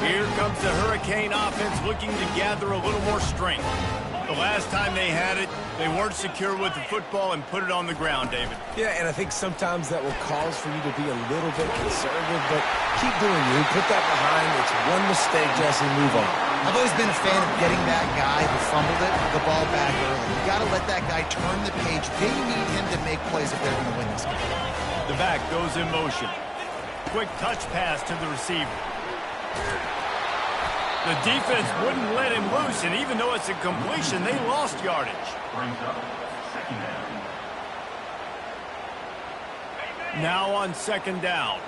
Here comes the Hurricane offense looking to gather a little more strength. The last time they had it, they weren't secure with the football and put it on the ground, David. Yeah, and I think sometimes that will cause for you to be a little bit conservative, but keep doing you. Put that behind. It's one mistake, Jesse. Move on. I've always been a fan of getting that guy who fumbled it, the ball back early. You got to let that guy turn the page. They need him to make plays if they're going to win this game. The back goes in motion. Quick touch pass to the receiver. The defense wouldn't let him loose, and even though it's a completion, they lost yardage. Now on second down.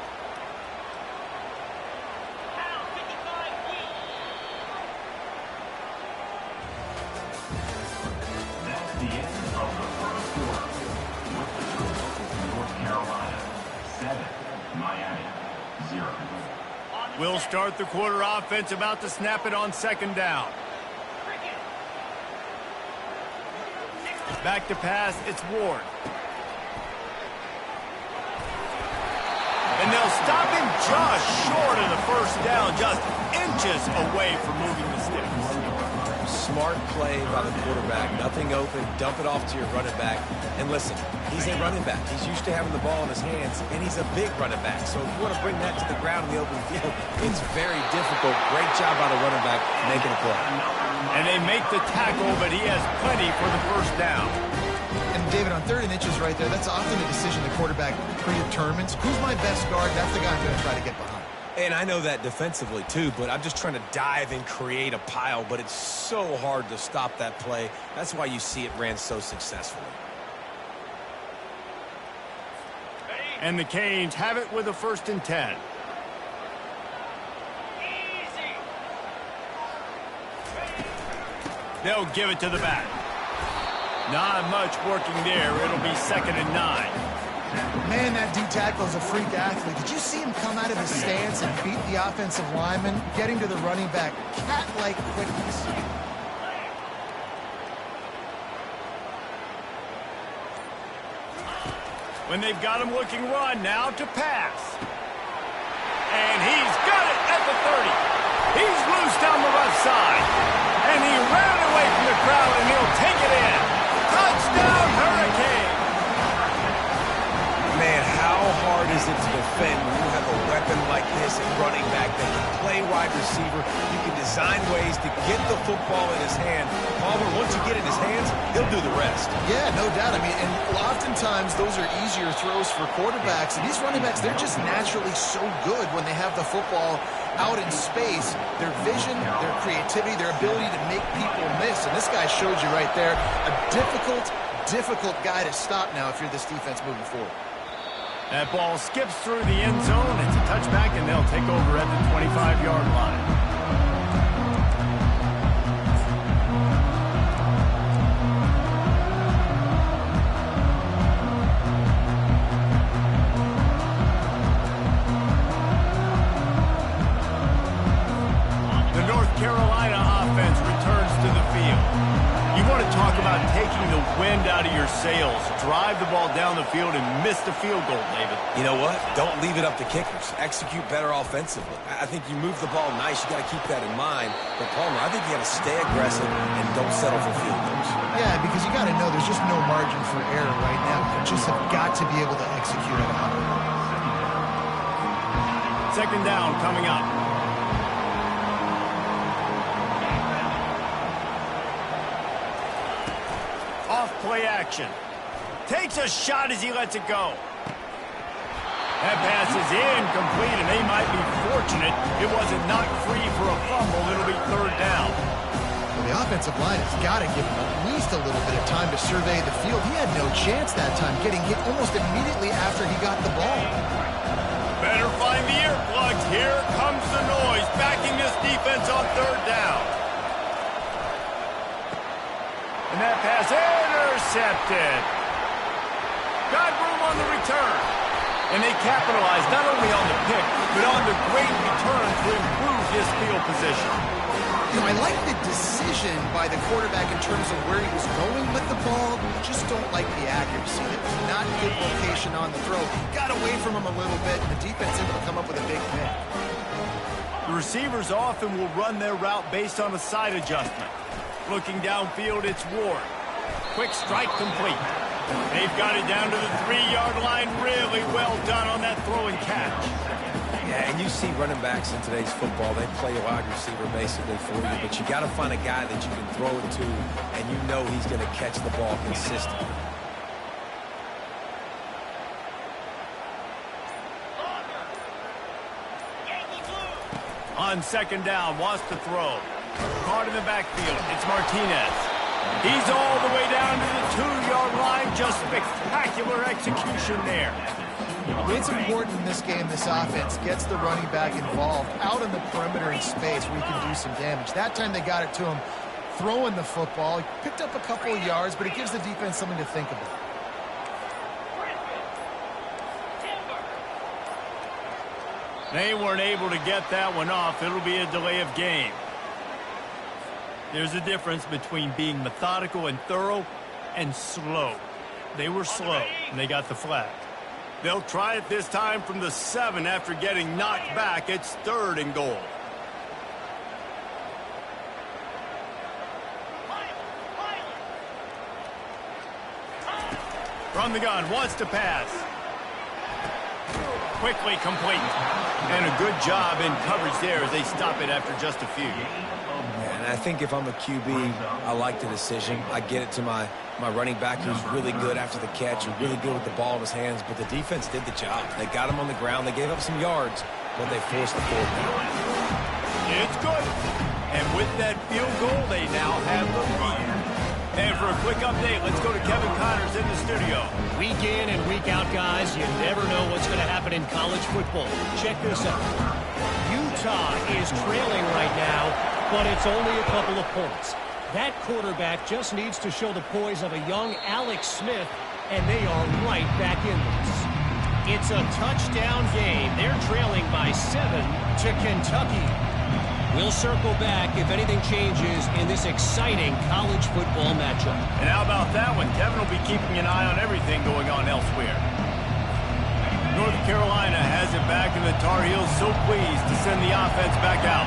That's the end of the first quarter. With the total, North Carolina 7, Miami 0. We'll start the quarter offense, about to snap it on second down. Back to pass, it's Ward. And they'll stop him just short of the first down, just inches away from moving the sticks. Smart play by the quarterback. Nothing open. Dump it off to your running back. And listen, he's a running back. He's used to having the ball in his hands, and he's a big running back. So if you want to bring that to the ground in the open field, it's very difficult. Great job by the running back making a play. And they make the tackle, but he has plenty for the first down. And David, on 3rd and inches right there, that's often a decision the quarterback predetermines. Who's my best guard? That's the guy I'm going to try to get behind. And I know that defensively, too, but I'm just trying to dive and create a pile, but it's so hard to stop that play. That's why you see it ran so successfully. And the Canes have it with a 1st and 10. They'll give it to the back. Not much working there. It'll be 2nd and 9. Man, that D tackle is a freak athlete. Did you see him come out of his stance and beat the offensive lineman, getting to the running back? Cat-like quickness. When they've got him looking run, now to pass. And he's got it at the 30. He's loose down the left side. And he ran away from the crowd, and he'll take it in. Touchdown, Hurricane! Man, how hard is it to defend when you have a weapon like this at running back that can play wide receiver? You can design ways to get the football in his hand. Palmer, once you get it in his hands, he'll do the rest. Yeah, no doubt. I mean, and oftentimes those are easier throws for quarterbacks. And these running backs, they're just naturally so good when they have the football out in space. Their vision, their creativity, their ability to make people miss. And this guy showed you right there, a difficult guy to stop now if you're this defense moving forward. That ball skips through the end zone. It's a touchback, and they'll take over at the 25-yard line. The North Carolina offense returns to the field. You want to talk about taking the wind out of your sails. Drive the ball down the field and miss the field goal, David. You know what? Don't leave it up to kickers. Execute better offensively. I think you move the ball nice. You got to keep that in mind. But, Palmer, I think you got to stay aggressive and don't settle for field goals. Yeah, because you got to know there's just no margin for error right now. You just have got to be able to execute it out. 2nd down coming up. Off-play action. Takes a shot as he lets it go. That pass is incomplete, and they might be fortunate it wasn't knocked free for a fumble. It'll be 3rd down. Well, the offensive line has got to give him at least a little bit of time to survey the field. He had no chance that time, getting hit almost immediately after he got the ball. Better find the earplugs. Here comes the noise, backing this defense on 3rd down. And that pass intercepted. Got room on the return. And they capitalized not only on the pick, but on the great return to improve his field position. You know, I like the decision by the quarterback in terms of where he was going with the ball. Just don't like the accuracy. It was not good location on the throw. Got away from him a little bit, and the defense able to come up with a big pick. The receivers often will run their route based on a side adjustment. Looking downfield, it's Ward. Quick strike complete. They've got it down to the 3-yard line. Really well done on that throw and catch. Yeah, and you see running backs in today's football, they play a wide receiver basically for you, but you got to find a guy that you can throw it to, and you know he's going to catch the ball consistently. On second down, wants to throw. Caught in the backfield. It's Martinez. He's all the way down to the 2-yard line. Just spectacular execution there. It's important in this game this offense gets the running back involved out on the perimeter in space where he can do some damage. That time they got it to him throwing the football. He picked up a couple of yards, but it gives the defense something to think about. They weren't able to get that one off. It'll be a delay of game. There's a difference between being methodical and thorough and slow. They were slow, and they got the flag. They'll try it this time from the 7 after getting knocked back. It's 3rd and goal. From the gun, wants to pass. Quickly complete. And a good job in coverage there as they stop it after just a few. And I think if I'm a QB, I like the decision. I get it to my running back who's really good after the catch and really good with the ball in his hands, but the defense did the job. They got him on the ground. They gave up some yards, but they forced the 4th down. It's good. And with that field goal, they now have the lead. And for a quick update, let's go to Kevin Connors in the studio. Week in and week out, guys, you never know what's going to happen in college football. Check this out. Utah is trailing right now, but it's only a couple of points. That quarterback just needs to show the poise of a young Alex Smith, and they are right back in this. It's a touchdown game. They're trailing by 7 to Kentucky. We'll circle back if anything changes in this exciting college football matchup. And how about that one? Kevin will be keeping an eye on everything going on elsewhere. North Carolina has it back, and the Tar Heels so pleased to send the offense back out.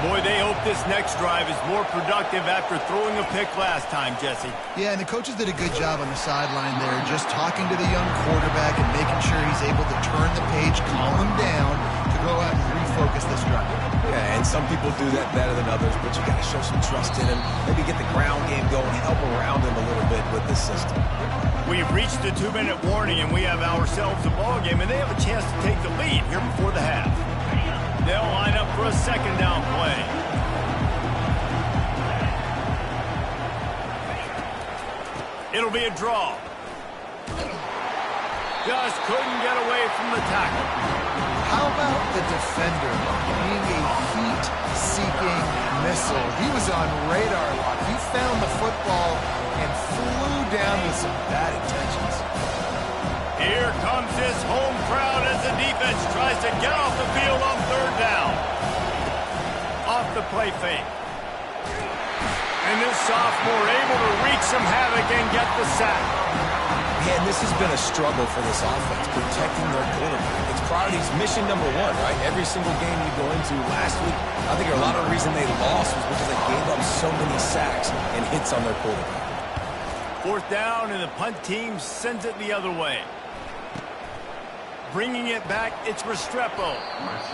Boy, they hope this next drive is more productive after throwing a pick last time, Jesse. Yeah, and the coaches did a good job on the sideline there, just talking to the young quarterback and making sure he's able to turn the page, calm him down, to go out and refocus this drive. Yeah, and some people do that better than others, but you got to show some trust in him. Maybe get the ground game going, help around him a little bit with this system. We've reached the 2-minute warning, and we have ourselves a ball game, and they have a chance to take the lead here before the half. They'll line up for a second down play. It'll be a draw. Just couldn't get away from the tackle. How about the defender being a heat-seeking missile? He was on radar lock. He found the football and flew down with some bad intentions. Here comes this home crowd as the defense tries to get off the field on 3rd down. Off the play fake. And this sophomore able to wreak some havoc and get the sack. Yeah, and this has been a struggle for this offense, protecting their quarterback. It's priorities, mission number 1, right? Every single game you go into last week, I think a lot of the reason they lost was because they gave up so many sacks and hits on their quarterback. 4th down, and the punt team sends it the other way. Bringing it back, it's Restrepo.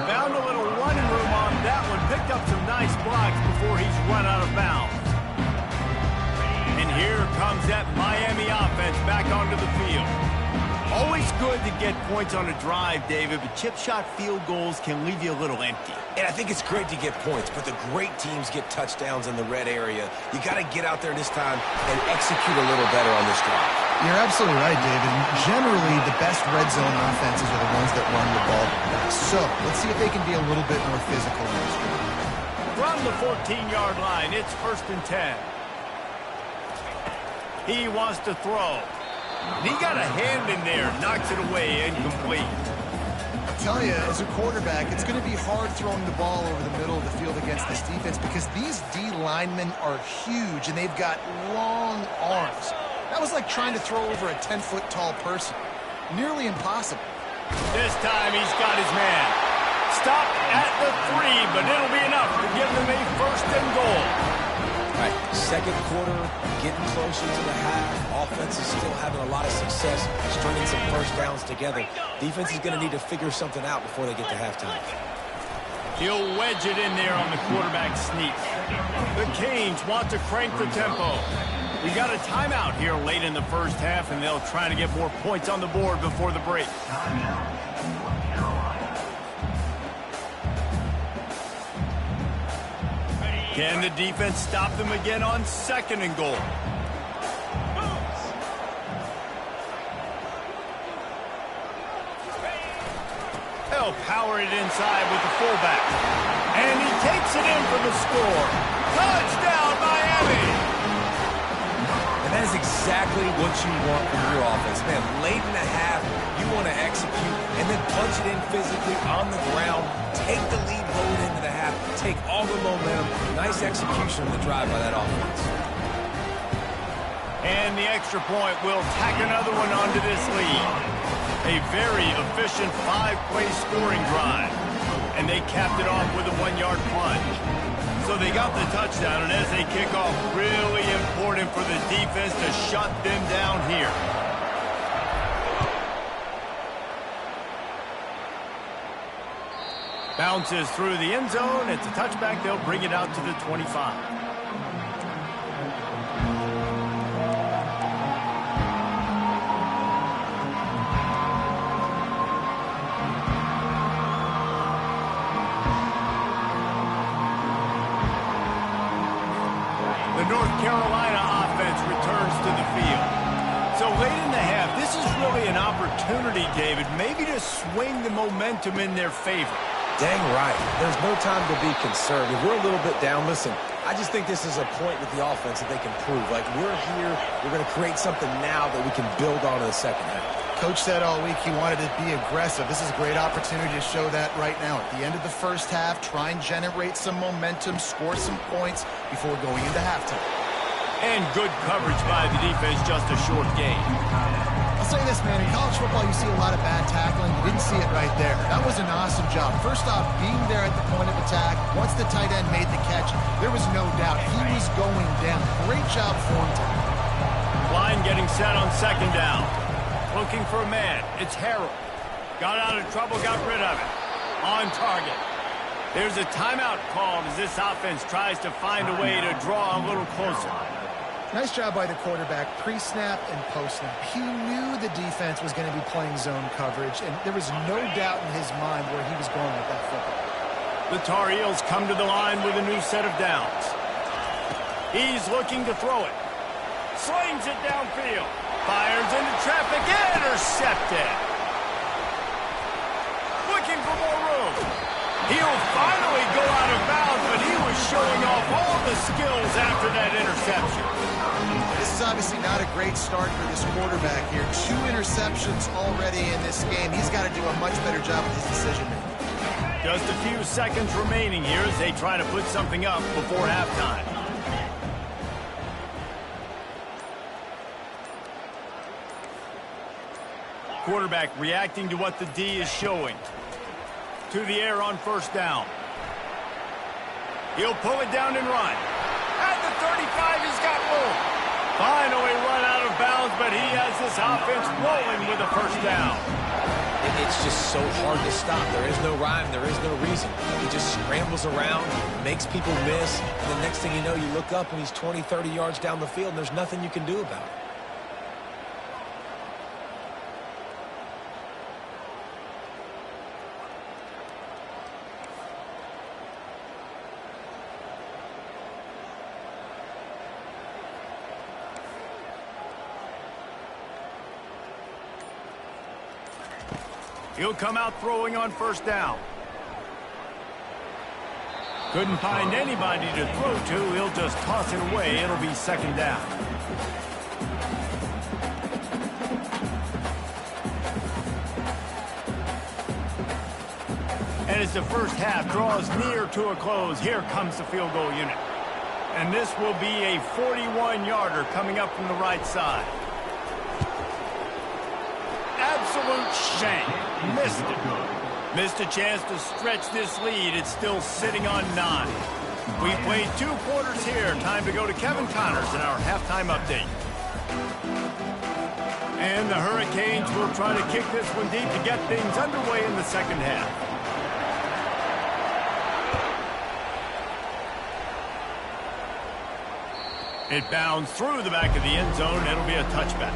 Found a little running room on that one. Picked up some nice blocks before he's run out of bounds. And here comes that Miami offense back onto the field. Always good to get points on a drive, David, but chip shot field goals can leave you a little empty. And I think it's great to get points, but the great teams get touchdowns in the red area. You got to get out there this time and execute a little better on this drive. You're absolutely right, David. Generally, the best red zone offenses are the ones that run the ball the best. So, let's see if they can be a little bit more physical in this drive. From the 14-yard line, it's 1st and 10. He wants to throw. And he got a hand in there, knocks it away, incomplete. I tell you, as a quarterback, it's going to be hard throwing the ball over the middle of the field against this defense because these D linemen are huge and they've got long arms. That was like trying to throw over a 10-foot tall person. Nearly impossible. This time he's got his man. stop at the 3, but it'll be enough to give them a first and goal. All right, second quarter, getting closer to the half. Offense is still having a lot of success stringing some first downs together. Defense is going to need to figure something out before they get to halftime. He'll wedge it in there on the quarterback sneak. The Canes want to crank the tempo. We got a timeout here late in the first half, and they'll try to get more points on the board before the break. Can the defense stop them again on second and goal? They'll power it inside with the fullback. And he takes it in for the score. Touchdown, Miami! And that is exactly what you want from your offense. Man, late in the half, you want to execute and then punch it in physically on the ground. Take the lead going into the half. Take all the momentum. Nice execution on the drive by that offense. And the extra point will tack another one onto this lead. A very efficient 5-play scoring drive. And they capped it off with a 1-yard plunge. So they got the touchdown, and as they kick off, really important for the defense to shut them down here. Bounces through the end zone. It's a touchback. They'll bring it out to the 25. North Carolina offense returns to the field. So late in the half, this is really an opportunity, David, maybe to swing the momentum in their favor. Dang right. There's no time to be concerned. If we're a little bit down, listen, I just think this is a point with the offense that they can prove. Like, we're here, we're going to create something now that we can build on in the second half. Coach said all week he wanted to be aggressive. This is a great opportunity to show that right now. At the end of the first half, try and generate some momentum, score some points before going into halftime. And good coverage by the defense, just a short game. I'll say this, man. In college football, you see a lot of bad tackling. You didn't see it right there. That was an awesome job. First off, being there at the point of attack. Once the tight end made the catch, there was no doubt he was going down. Great job for him. Line getting set on second down. Looking for a man. It's Harold. Got out of trouble, got rid of it. On target. There's a timeout called as this offense tries to find a way to draw a little closer. Nice job by the quarterback, pre-snap and post-snap. He knew the defense was going to be playing zone coverage, and there was no doubt in his mind where he was going with that football. The Tar Heels come to the line with a new set of downs. He's looking to throw it. Slings it downfield. Fires into traffic. Intercepted. Looking for more room. He'll finally go out of bounds, but he was showing off all the skills after that interception. This is obviously not a great start for this quarterback here. 2 interceptions already in this game. He's got to do a much better job with his decision-making. Just a few seconds remaining here as they try to put something up before halftime. Quarterback reacting to what the D is showing. To the air on first down. He'll pull it down and run. At the 35, he's got room. Finally run out of bounds, but he has this offense rolling with a first down. It's just so hard to stop. There is no rhyme. There is no reason. He just scrambles around, makes people miss, and the next thing you know, you look up and he's 20, 30 yards down the field, and there's nothing you can do about it. He'll come out throwing on first down. Couldn't find anybody to throw to. He'll just toss it away. It'll be second down. And as the first half draws near to a close, here comes the field goal unit. And this will be a 41-yarder coming up from the right side. Absolute shank. Missed it. Missed a chance to stretch this lead. It's still sitting on 9. We played 2 quarters here. Time to go to Kevin Connors in our halftime update. And the Hurricanes will try to kick this one deep to get things underway in the second half. It bounds through the back of the end zone. It'll be a touchback.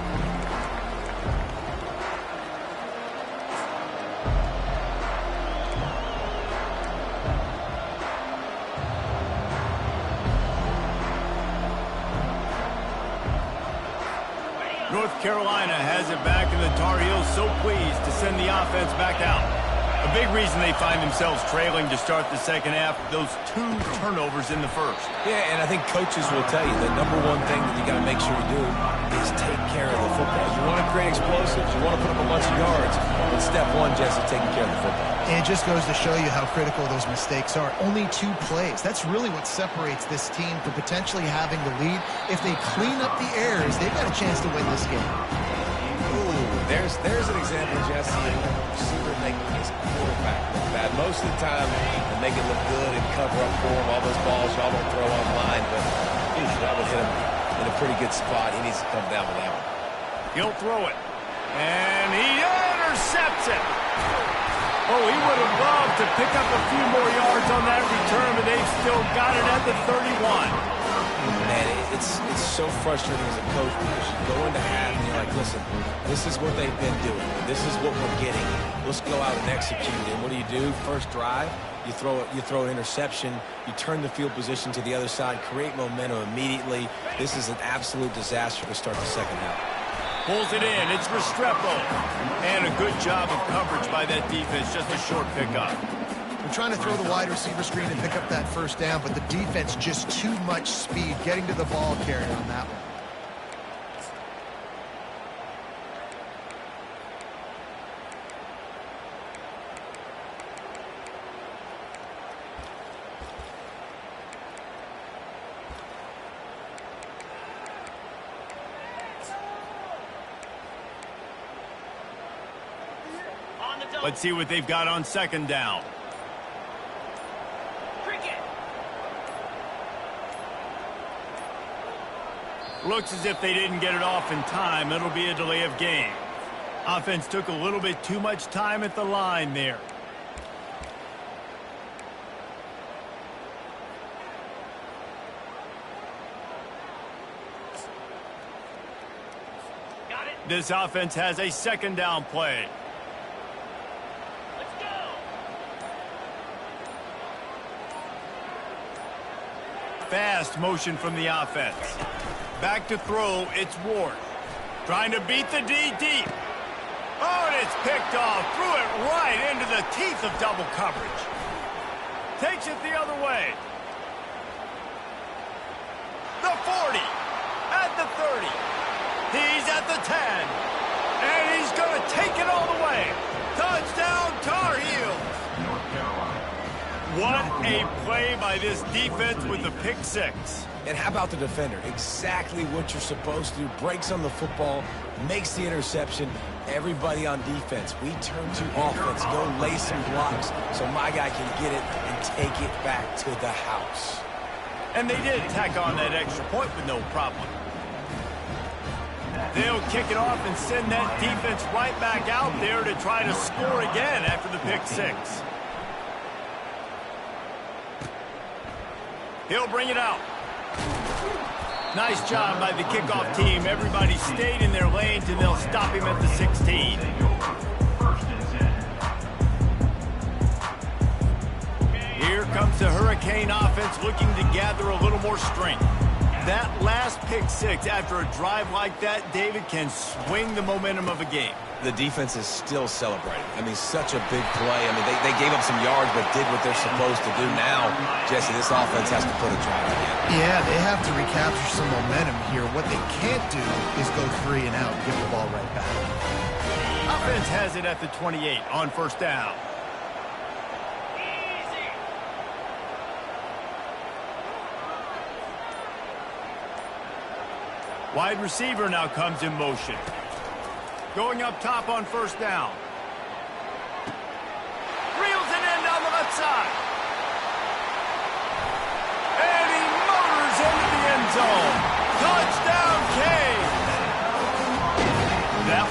North Carolina has it back, and the Tar Heels so pleased to send the offense back out. A big reason they find themselves trailing to start the second half, those 2 turnovers in the first. Yeah, and I think coaches will tell you the number one thing that you got to make sure you do is take care of the football. You want to create explosives. You want to put up a bunch of yards. But step 1, Jesse, taking care of the football. And it just goes to show you how critical those mistakes are. Only 2 plays. That's really what separates this team from potentially having the lead. If they clean up the errors, they've got a chance to win this game. Ooh, there's an example, Jesse, of receiver making his quarterback look bad. Most of the time, they make it look good and cover up for him. All those balls y'all don't throw online, but that would hit him in a pretty good spot. He needs to come down with that one. He'll throw it. And he intercepts it. Oh, he would have loved to pick up a few more yards on that return, but they've still got it at the 31. Man, it's so frustrating as a coach because you go into half and you're like, listen, this is what they've been doing. This is what we're getting. Let's go out and execute. And what do? First drive, you throw an interception, you turn the field position to the other side, create momentum immediately. This is an absolute disaster to start the second half. Pulls it in. It's Restrepo. And a good job of coverage by that defense. Just a short pickup. They're trying to throw the wide receiver screen and pick up that first down, but the defense just too much speed getting to the ball carrier on that one. Let's see what they've got on second down. Looks as if they didn't get it off in time. It'll be a delay of game. Offense took a little bit too much time at the line there. Got it. This offense has a second down play. Fast motion from the offense. Back to throw, it's Ward. Trying to beat the D deep. Oh, and it's picked off. Threw it right into the teeth of double coverage. Takes it the other way. The 40. At the 30. He's at the 10. And he's going to take it all the way. Touchdown, Tar Heels. North Carolina. What a play by this defense with the pick 6. And how about the defender? Exactly what you're supposed to do. Breaks on the football, makes the interception. Everybody on defense, we turn to offense. Go lay some blocks so my guy can get it and take it back to the house. And they did tack on that extra point with no problem. They'll kick it off and send that defense right back out there to try to score again after the pick 6. He'll bring it out. Nice job by the kickoff team. Everybody stayed in their lanes, and they'll stop him at the 16. First and 10. Here comes the Hurricane offense looking to gather a little more strength. That last pick 6 after a drive like that, David, can swing the momentum of a game. The defense is still celebrating. I mean, such a big play. I mean, they gave up some yards but did what they're supposed to do. Now, Jesse, this offense has to put a drive again. Yeah, they have to recapture some momentum here. What they can't do is go 3 and out and give the ball right back. Offense has it at the 28 on first down. Wide receiver now comes in motion. Going up top on first down.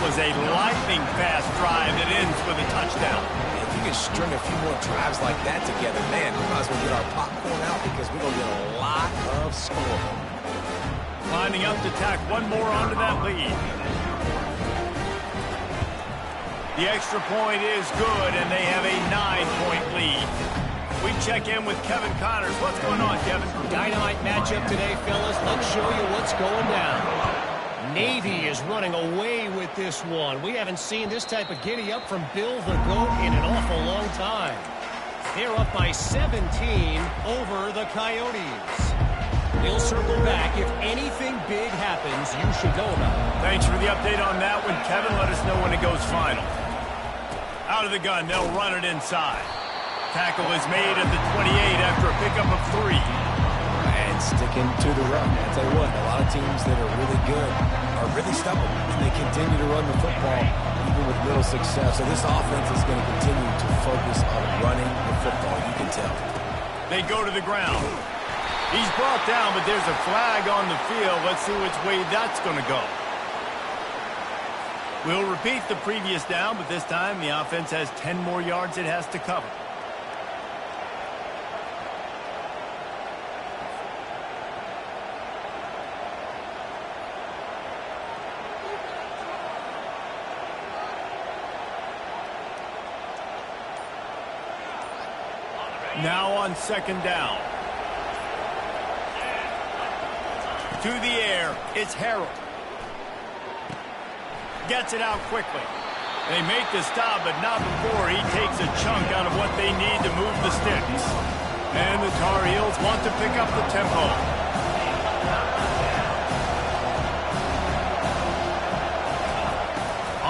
was a lightning-fast drive that ends with a touchdown. If you can string a few more drives like that together, man, we might as well get our popcorn out because we're going to get a lot of score. Lining up to tack one more onto that lead. The extra point is good, and they have a 9-point lead. We check in with Kevin Connors. What's going on, Kevin? Dynamite matchup today, fellas. Let's show you what's going down. Navy is running away with this one. We haven't seen this type of giddy-up from Bill the GOAT in an awful long time. They're up by 17 over the Coyotes. We'll circle back. If anything big happens, you should know about it. Thanks for the update on that one, Kevin. Let us know when it goes final. Out of the gun, they'll run it inside. Tackle is made at the 28 after a pickup of 3. And sticking to the run. I'll tell you what, a lot of teams that are really good are really stubborn, and they continue to run the football even with little success. So this offense is going to continue to focus on running the football. You can tell. They go to the ground. He's brought down, but there's a flag on the field. Let's see which way that's going to go. We'll repeat the previous down, but this time the offense has 10 more yards it has to cover. Now on second down. To the air, it's Harold. Gets it out quickly. They make the stop, but not before he takes a chunk out of what they need to move the sticks. And the Tar Heels want to pick up the tempo.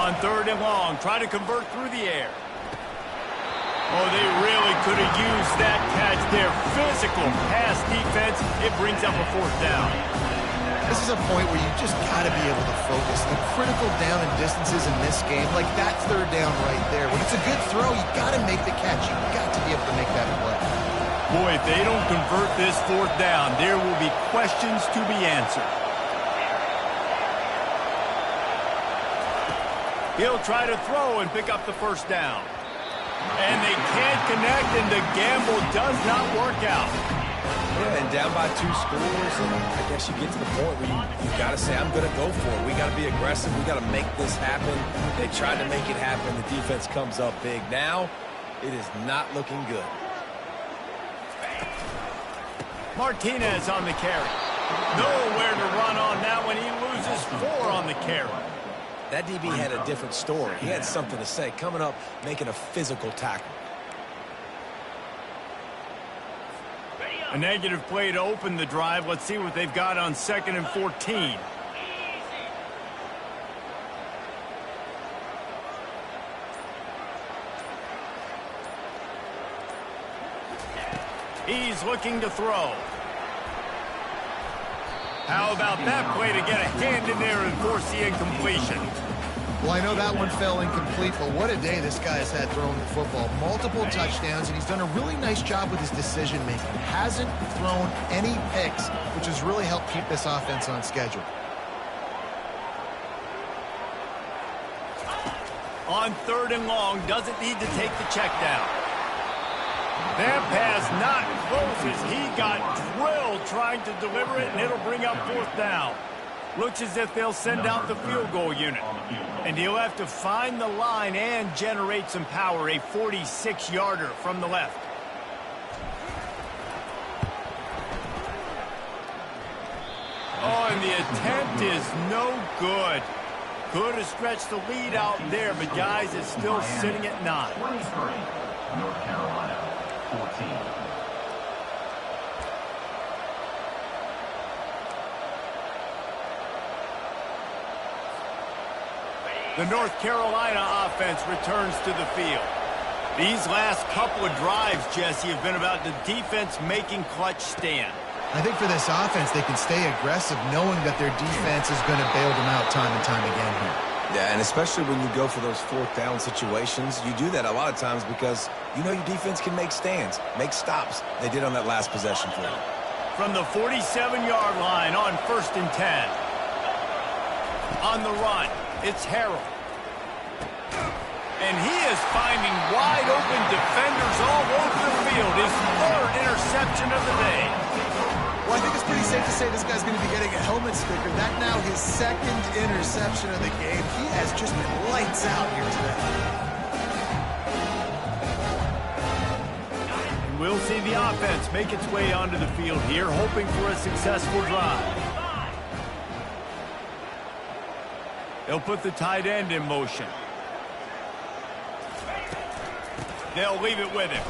On third and long, try to convert through the air. Oh, they really could have used that catch there. Physical pass defense. It brings up a fourth down. This is a point where you just got to be able to focus. The critical down and distances in this game, like that third down right there. When it's a good throw, you got to make the catch. You got to be able to make that play. Boy, if they don't convert this fourth down, there will be questions to be answered. He'll try to throw and pick up the first down. And they can't connect, and the gamble does not work out. Yeah, and down by 2 scores, and I guess you get to the point where you got to say, I'm going to go for it. We got to be aggressive. We got to make this happen. They tried to make it happen. The defense comes up big. Now, it is not looking good. Martinez on the carry. Nowhere to run on that one. He loses 4 on the carry. That DB had a different story. He had something to say. Coming up, making a physical tackle. A negative play to open the drive. Let's see what they've got on 2nd and 14. He's looking to throw. How about that play to get a hand in there and force the incompletion? Well, I know that one fell incomplete, but what a day this guy has had throwing the football. Multiple touchdowns, and he's done a really nice job with his decision-making. Hasn't thrown any picks, which has really helped keep this offense on schedule. On 3rd and long, doesn't need to take the check down. That pass not close as he got drilled trying to deliver it, and it'll bring up 4th down. Looks as if they'll send out the field goal unit. And he'll have to find the line and generate some power, a 46-yarder from the left. Oh, and the attempt is no good. Could have stretched the lead out there, but guys, it's still sitting at 9. 23, North Carolina, 14. The North Carolina offense returns to the field. These last couple of drives, Jesse, have been about the defense making clutch stand. I think for this offense, they can stay aggressive knowing that their defense is going to bail them out time and time again here. Yeah, and especially when you go for those 4th down situations, you do that a lot of times because you know your defense can make stands, make stops. They did on that last possession for you. From the 47-yard line on 1st and 10. On the run, it's Harold. And he is finding wide open defenders all over the field. His third interception of the day. Well, I think it's pretty safe to say this guy's going to be getting a helmet sticker. That now his second interception of the game. He has just been lights out here today. And we'll see the offense make its way onto the field here, hoping for a successful drive. They'll put the tight end in motion. They'll leave it with him.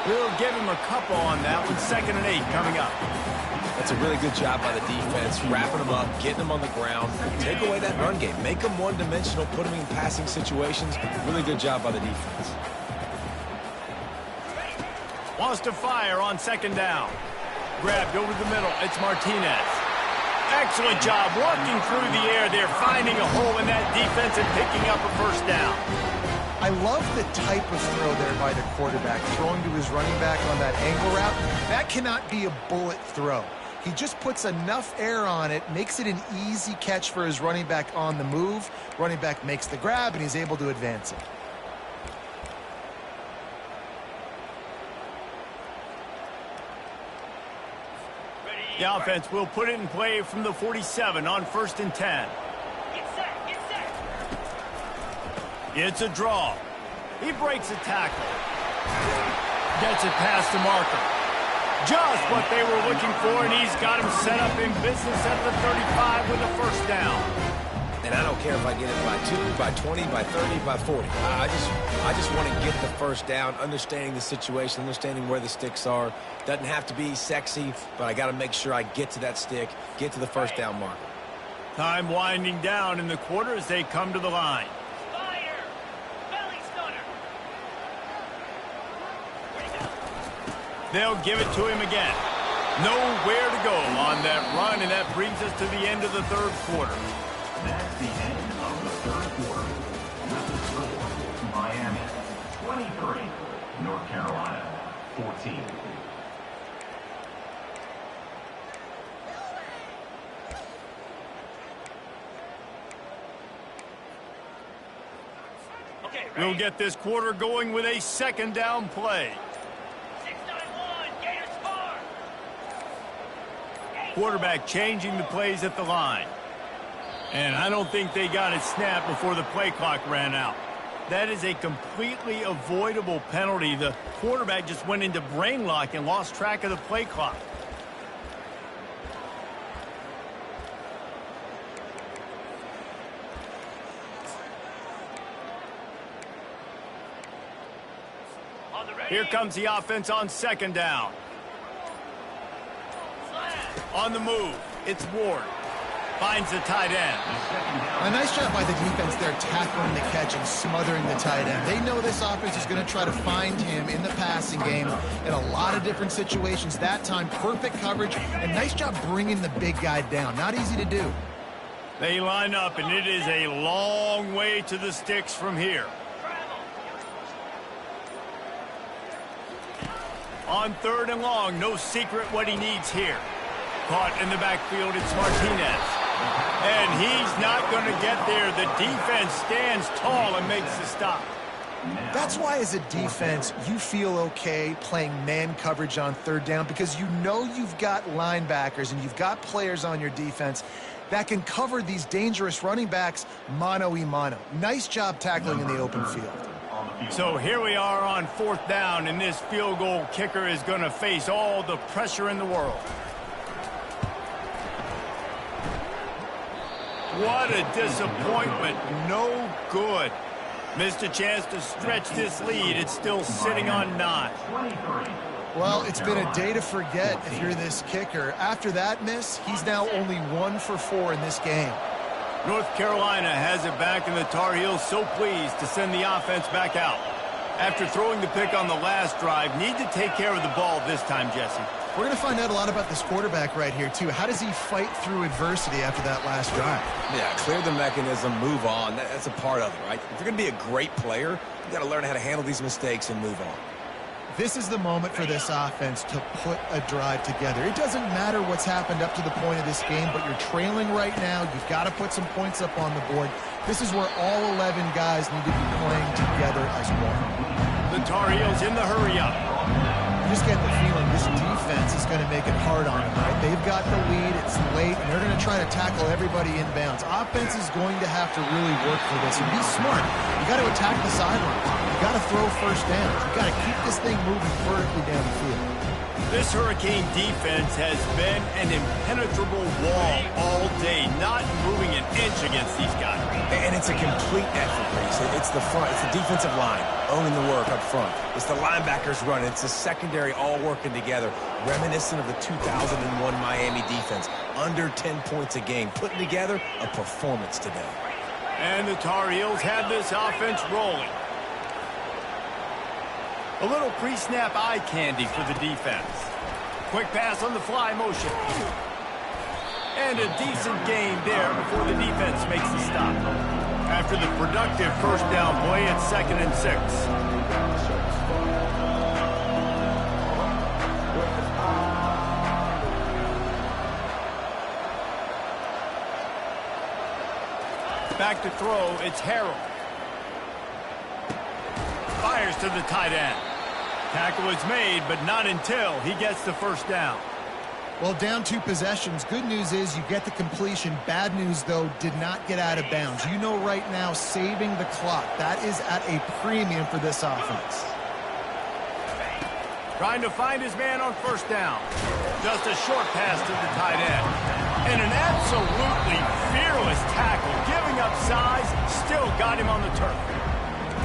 We'll give him a couple on that one. 2nd and 8 coming up. That's a really good job by the defense, wrapping them up, getting them on the ground. Take away that run game. Make them one-dimensional, put them in passing situations. Really good job by the defense. Wants to fire on 2nd down. Grabbed over the middle. It's Martinez. Excellent job working through the air there, finding a hole in that defense and picking up a first down. I love the type of throw there by the quarterback, throwing to his running back on that angle route. That cannot be a bullet throw. He just puts enough air on it, makes it an easy catch for his running back on the move. Running back makes the grab, and he's able to advance it. The offense will put it in play from the 47 on 1st and 10. It's a draw. He breaks a tackle. Gets it past the marker. Just what they were looking for, and he's got him set up in business at the 35 with a first down. And I don't care if I get it by 2, by 20, by 30, by 40. I just want to get the first down, understanding the situation, understanding where the sticks are. Doesn't have to be sexy, but I got to make sure I get to that stick, get to the first down marker. Time winding down in the quarter as they come to the line. They'll give it to him again. Nowhere to go on that run, and that brings us to the end of the 3rd quarter. That's the end of the 3rd quarter. With the score, Miami 23, North Carolina 14. We'll get this quarter going with a 2nd down play. Quarterback changing the plays at the line. And I don't think they got it snapped before the play clock ran out. That is a completely avoidable penalty. The quarterback just went into brain lock and lost track of the play clock. Here comes the offense on 2nd down. On the move, it's Ward. Finds the tight end. A nice job by the defense there, tackling the catch and smothering the tight end. They know this offense is going to try to find him in the passing game in a lot of different situations. That time, perfect coverage, and nice job bringing the big guy down. Not easy to do. They line up, and it is a long way to the sticks from here. On 3rd and long, no secret what he needs here. Caught in the backfield, it's Martinez. And he's not going to get there. The defense stands tall and makes the stop. That's why, as a defense, you feel okay playing man coverage on 3rd down, because you know you've got linebackers and you've got players on your defense that can cover these dangerous running backs mano-a-mano. Nice job tackling in the open field. So here we are on 4th down, and this field goal kicker is going to face all the pressure in the world. What a disappointment. No good. Missed a chance to stretch this lead. It's still sitting on 9. Well, it's been a day to forget if you're this kicker. After that miss, he's now only 1 for 4 in this game. North Carolina has it back, and the Tar Heels so pleased to send the offense back out. After throwing the pick on the last drive, need to take care of the ball this time, Jesse. We're going to find out a lot about this quarterback right here, too. How does he fight through adversity after that last drive? Yeah, clear the mechanism, move on. That's a part of it, right? If you're going to be a great player, you got to learn how to handle these mistakes and move on. This is the moment for this offense to put a drive together. It doesn't matter what's happened up to the point of this game, but you're trailing right now. You've got to put some points up on the board. This is where all 11 guys need to be playing together as one. The Tar Heels in the hurry-up. You just get the feeling this defense is going to make it hard on them, right? They've got the lead, it's late, and they're going to try to tackle everybody inbounds. Offense is going to have to really work for this and be smart. You got to attack the sidelines. You got to throw first downs. You got to keep this thing moving vertically down the field. This Hurricane defense has been an impenetrable wall all day, not moving an inch against these guys. And it's a complete effort, Reese. It's the front, it's the defensive line owning the work up front. It's the linebackers running. It's the secondary all working together, reminiscent of the 2001 Miami defense. Under 10 points a game, putting together a performance today. And the Tar Heels have this offense rolling. A little pre-snap eye candy for the defense. Quick pass on the fly motion. And a decent gain there before the defense makes the stop. After the productive first down play, it's 2nd and 6. Back to throw, it's Harold. Fires to the tight end. Tackle is made, but not until he gets the first down. Well, down 2 possessions. Good news is you get the completion. Bad news, though, did not get out of bounds. You know right now, saving the clock. That is at a premium for this offense. Trying to find his man on first down. Just a short pass to the tight end. And an absolutely fearless tackle. Giving up size, still got him on the turf.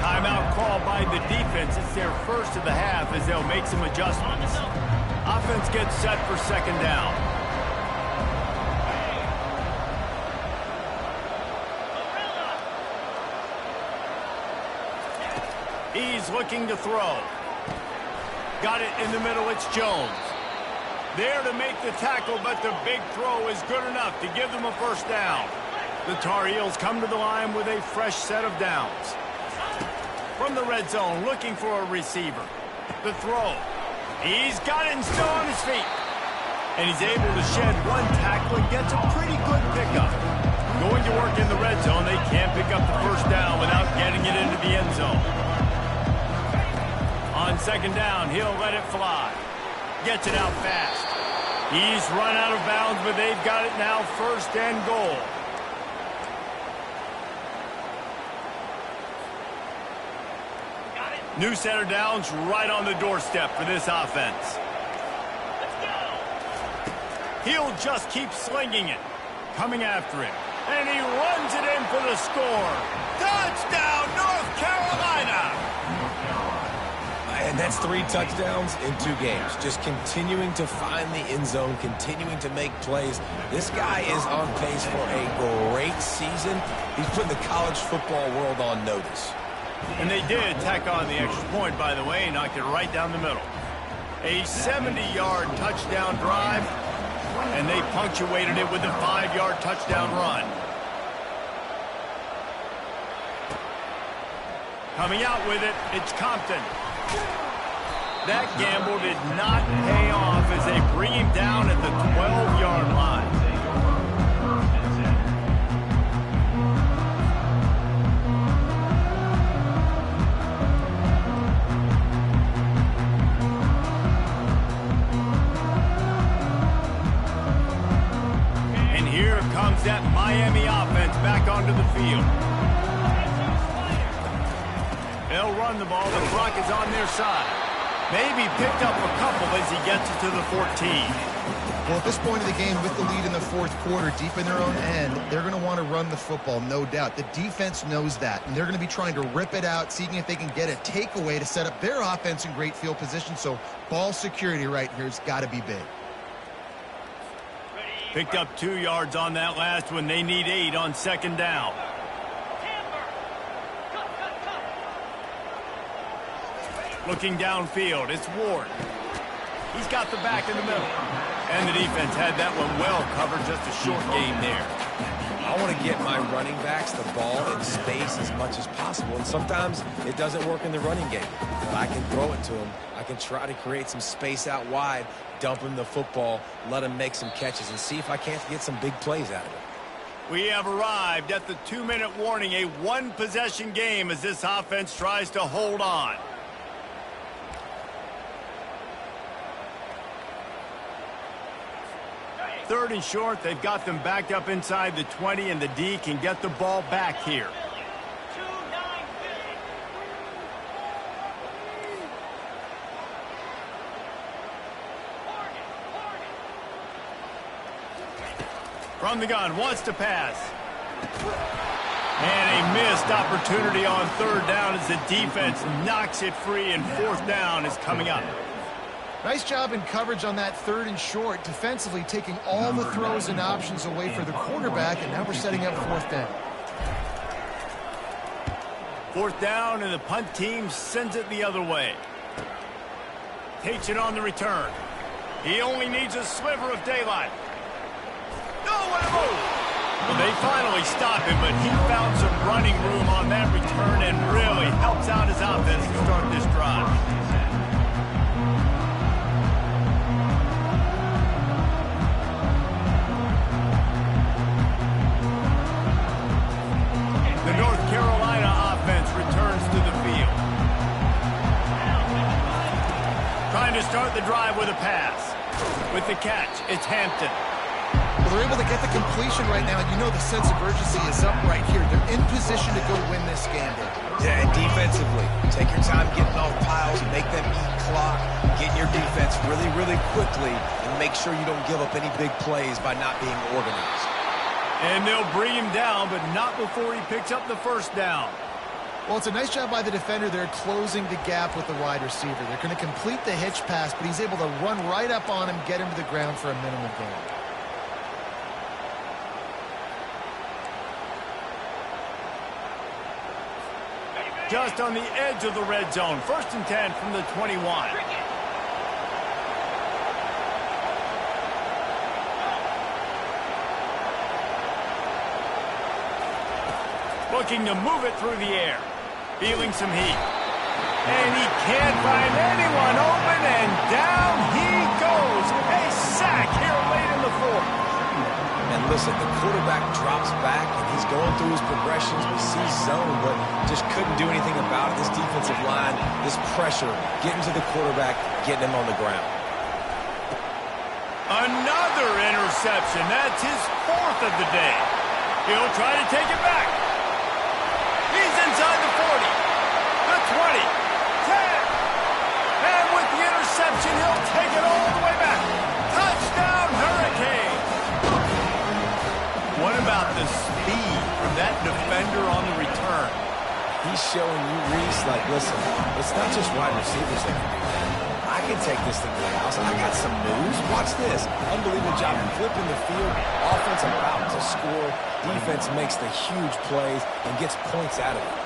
Timeout called by the defense. It's their first of the half as they'll make some adjustments. Offense gets set for 2nd down. He's looking to throw. Got it in the middle, it's Jones. There to make the tackle, but the big throw is good enough to give them a first down. The Tar Heels come to the line with a fresh set of downs. From the red zone, looking for a receiver. The throw. He's got it and still on his feet. And he's able to shed one tackle and gets a pretty good pickup. Going to work in the red zone, they can't pick up the first down without getting it into the end zone. On 2nd down, he'll let it fly. Gets it out fast. He's run out of bounds, but they've got it now 1st and goal. New set of downs right on the doorstep for this offense. He'll just keep slinging it. Coming after him. And he runs it in for the score. Touchdown, North Carolina! And that's 3 touchdowns in 2 games. Just continuing to find the end zone, continuing to make plays. This guy is on pace for a great season. He's putting the college football world on notice. And they did tack on the extra point, by the way, knocked it right down the middle. A 70-yard touchdown drive, and they punctuated it with a 5-yard touchdown run. Coming out with it, it's Compton. That gamble did not pay off as they bring him down at the 12-yard line. That Miami offense back onto the field. They'll run the ball. The clock is on their side. Maybe picked up a couple as he gets it to the 14. Well, at this point of the game, with the lead in the 4th quarter, deep in their own end, they're going to want to run the football, no doubt. The defense knows that, and they're going to be trying to rip it out, seeing if they can get a takeaway to set up their offense in great field position. So ball security right here has got to be big. Picked up 2 yards on that last one. They need 8 on 2nd down. Looking downfield, it's Ward. He's got the back in the middle. And the defense had that one well covered, just a short game there. I want to get my running backs the ball in space as much as possible. And sometimes it doesn't work in the running game. But I can throw it to them. I can try to create some space out wide, dump him the football, let him make some catches, and see if I can't get some big plays out of it. We have arrived at the 2-minute warning, a one-possession game as this offense tries to hold on. Third and short, they've got them backed up inside the 20, and the D can get the ball back here. From the gun, wants to pass. And a missed opportunity on third down as the defense knocks it free, and fourth down is coming up. Nice job in coverage on that third and short, defensively taking all the throws and options away for the quarterback, and now we're setting up fourth down. Fourth down, and the punt team sends it the other way. Takes it on the return. He only needs a sliver of daylight. No, what a move! Well, they finally stop him, but he found some running room on that return and really helps out his offense to start this drive. The North Carolina offense returns to the field. Trying to start the drive with a pass. With the catch, it's Hampton. Well, they're able to get the completion right now, and you know the sense of urgency is up right here. They're in position to go win this game. Yeah, and defensively, take your time getting off piles, make them eat clock, get your defense really, really quickly, and make sure you don't give up any big plays by not being organized. And they'll bring him down, but not before he picks up the first down. Well, it's a nice job by the defender there closing the gap with the wide receiver. They're going to complete the hitch pass, but he's able to run right up on him, get him to the ground for a minimum gain. Just on the edge of the red zone. First and 10 from the 21. Looking to move it through the air. Feeling some heat. And he can't find anyone open, and down he goes. A sack here late in the fourth. And listen, the quarterback drops back, and he's going through his progressions. We see zone, but just couldn't do anything about it. This defensive line, this pressure, getting to the quarterback, getting him on the ground. Another interception. That's his fourth of the day. He'll try to take it back. He's inside the 40, the 20, 10. And with the interception, he'll take it all the way back. Touchdown, Hurricane. What about the speed from that defender on the return? He's showing you, Reese, like, listen, it's not just wide receivers that can do that. I can take this thing to the house. I got some news. Watch this. Unbelievable job of flipping the field. Offense about to score. Defense makes the huge plays and gets points out of it.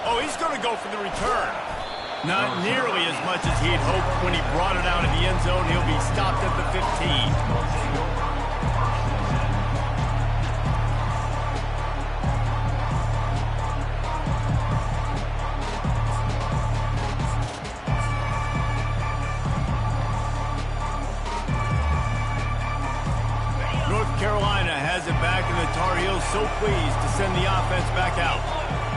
Oh, he's going to go for the return. Not nearly as much as he had hoped when he brought it out of the end zone. He'll be stopped at the 15. Carolina has it back, and the Tar Heels so pleased to send the offense back out.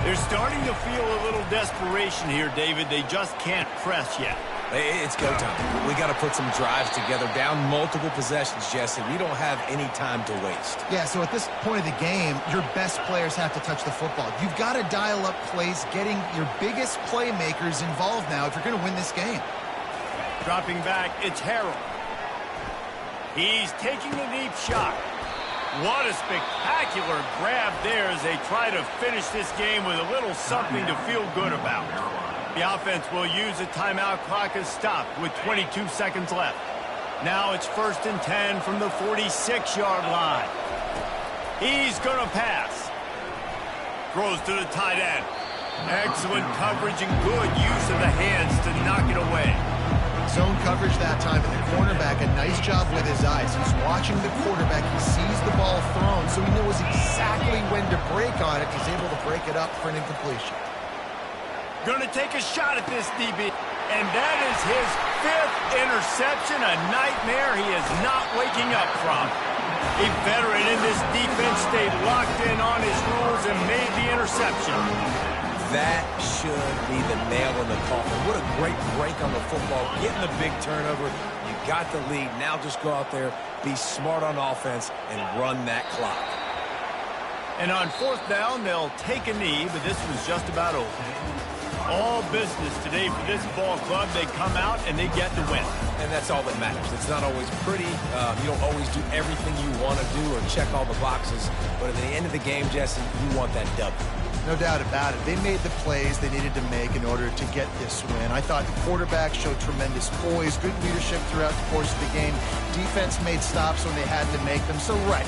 They're starting to feel a little desperation here, David. They just can't press yet. It's go time. We got to put some drives together, down multiple possessions, Jesse. We don't have any time to waste. Yeah, so at this point of the game, your best players have to touch the football. You've got to dial up plays, getting your biggest playmakers involved now if you're going to win this game. Dropping back, it's Harrell. He's taking a deep shot. What a spectacular grab there as they try to finish this game with a little something to feel good about. The offense will use a timeout clock as stopped with 22 seconds left. Now it's first and 10 from the 46-yard line. He's going to pass. Throws to the tight end. Excellent coverage and good use of the hands to knock it away. Zone coverage that time, and the cornerback, a nice job with his eyes. He's watching the quarterback. He sees the ball thrown, so he knows exactly break it up for an incompletion. Gonna take a shot at this DB. And that is his 5th interception, a nightmare he is not waking up from. A veteran in this defense stayed locked in on his rules and made the interception. That should be the nail in the coffin. What a great break on the football, getting the big turnover. You got the lead. Now just go out there, be smart on offense, and run that clock. And on 4th down, they'll take a knee, but this was just about over. All business today for this ball club. They come out and they get the win. And that's all that matters. It's not always pretty. You don't always do everything you want to do or check all the boxes. But at the end of the game, Jesse, you want that W. No doubt about it. They made the plays they needed to make in order to get this win. I thought the quarterback showed tremendous poise, good leadership throughout the course of the game. Defense made stops when they had to make them. So, right.